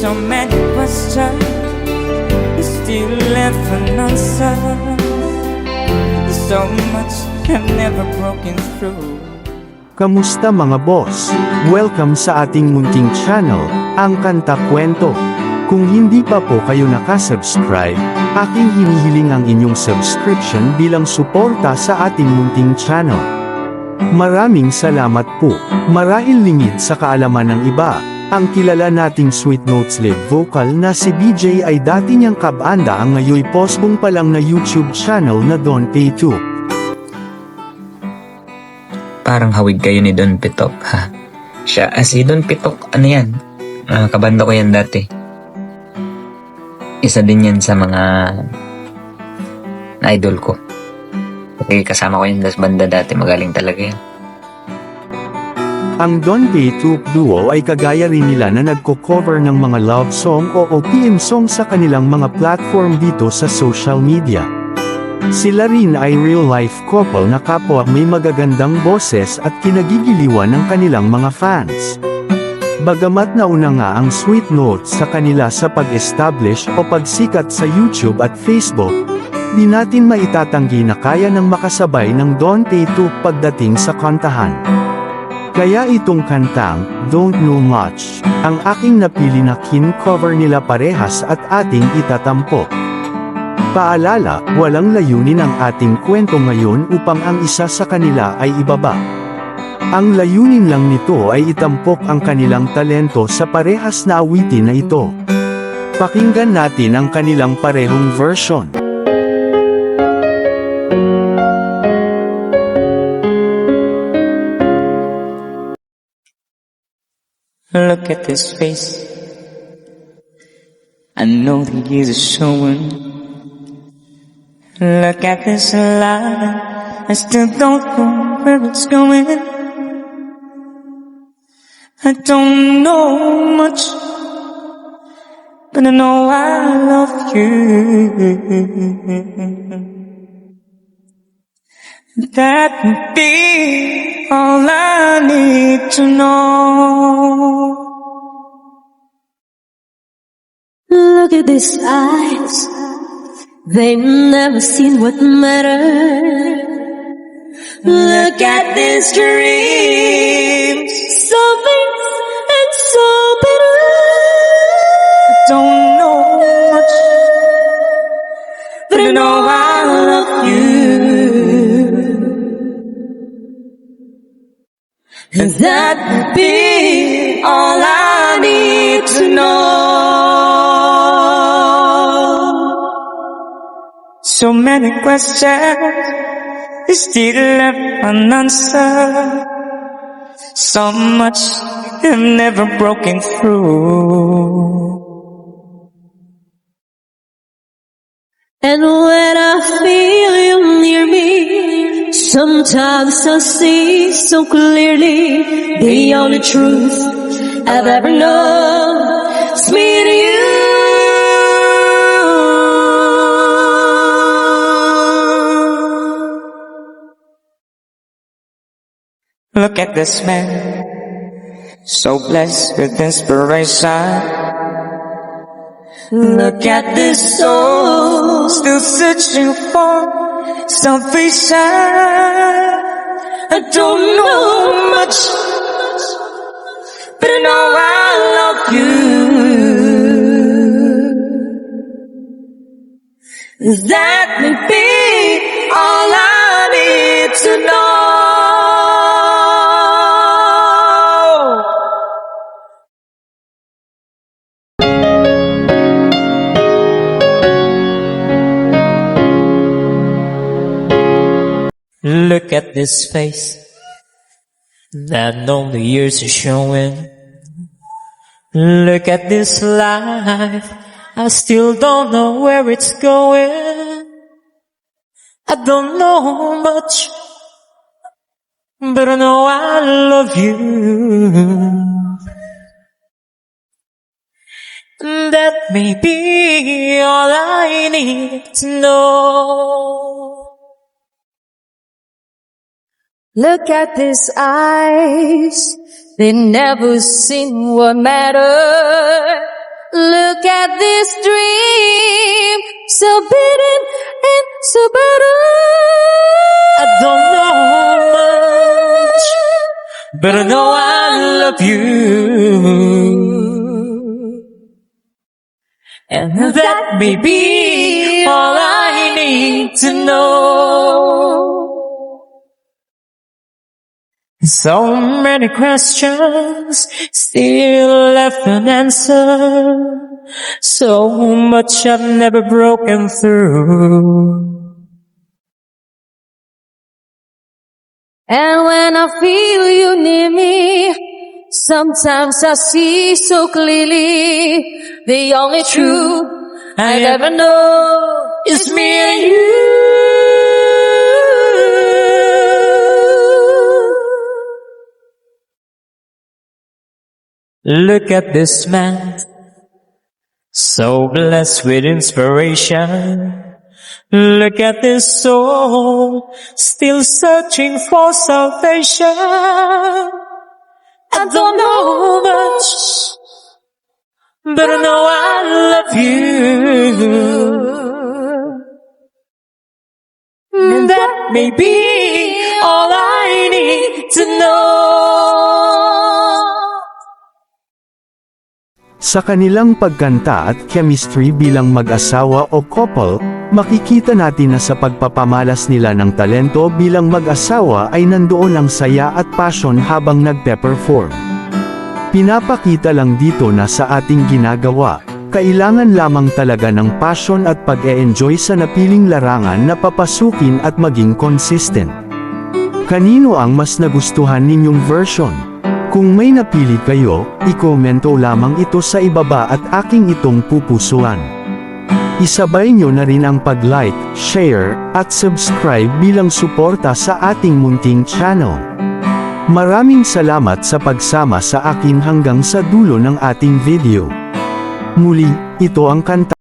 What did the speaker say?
So many questions still left unanswered. So much have never broken through. Kamusta mga boss? Welcome sa ating munting channel, ang Kanta Kwento. Kung hindi pa po kayo nakasubscribe, aking hinihiling ang inyong subscription bilang suporta sa ating munting channel. Maraming salamat po. Marahil lingid sa kaalaman ng iba, ang kilala nating Sweet Notes lead vocal na si BJ ay dati niyang kabanda ang ngayoy postbong pa lang na YouTube channel na Don't Pay To. Parang hawig kayo ni Don Petok, ha? Siya, si Don Petok, ano yan? Kabanda ko yan dati. Isa din yan sa mga idol ko. Okay, kasama ko yan sa banda dati, magaling talaga yan. Ang Don't Pay To duo ay kagaya rin nila na nagko-cover ng mga love song o OPM song sa kanilang mga platform dito sa social media. Sila rin ay real-life couple na kapwa may magagandang boses at kinagigiliwan ng kanilang mga fans. Bagamat nauna nga ang Sweet Notes sa kanila sa pag-establish o pagsikat sa YouTube at Facebook, di natin maitatanggi na kaya ng makasabay ng Don't Pay To pagdating sa kantahan. Kaya itong kantang, Don't Know Much, ang aking napili na kin-cover nila parehas at ating itatampok. Paalala, walang layunin ang ating kwento ngayon upang ang isa sa kanila ay ibaba. Ang layunin lang nito ay itampok ang kanilang talento sa parehas na awitin na ito. Pakinggan natin ang kanilang parehong version. Look at this face. I know the years are showing. Look at this life, I still don't know where it's going. I don't know much, but I know I love you. That would be all I need to know. Look at these eyes, they've never seen what matters. Look at these dreams, so big and so bitter. I don't know much, but I know I love you. And that would be all I need to know. So many questions still left unanswered. So much have never broken through. And when I feel you near me, sometimes I see so clearly the only truth I've ever known is me and you. Look at this man, so blessed with inspiration. Look at this soul, still searching for salvation. I don't know much, but I know I love you. That may be all I need to know. Look at this face that know the years are showing. Look at this life, I still don't know where it's going. I don't know much, but I know I love you. That may be all I need to know. Look at these eyes, they never seen what mattered. Look at this dream, so bitter and so bitter. I don't know much, but I know I love you. And that may be all I need to know. So many questions still left unanswered. So much I've never broken through. And when I feel you near me, sometimes I see so clearly the only truth I ever know is me and you. Look at this man, so blessed with inspiration. Look at this soul, still searching for salvation. I don't know much, but I know I love you. And that may be all I need to know. Sa kanilang pagkanta at chemistry bilang mag-asawa o couple, makikita natin na sa pagpapamalas nila ng talento bilang mag-asawa ay nandoon ang saya at passion habang nagpe-perform. Pinapakita lang dito na sa ating ginagawa, kailangan lamang talaga ng passion at pag-e-enjoy sa napiling larangan na papasukin at maging consistent. Kanino ang mas nagustuhan ninyong version? Kung may napili kayo, i-komento lamang ito sa ibaba at aking itong pupusuan. Isabay nyo na rin ang pag-like, share, at subscribe bilang suporta sa ating munting channel. Maraming salamat sa pagsama sa akin hanggang sa dulo ng ating video. Muli, ito ang KANTA.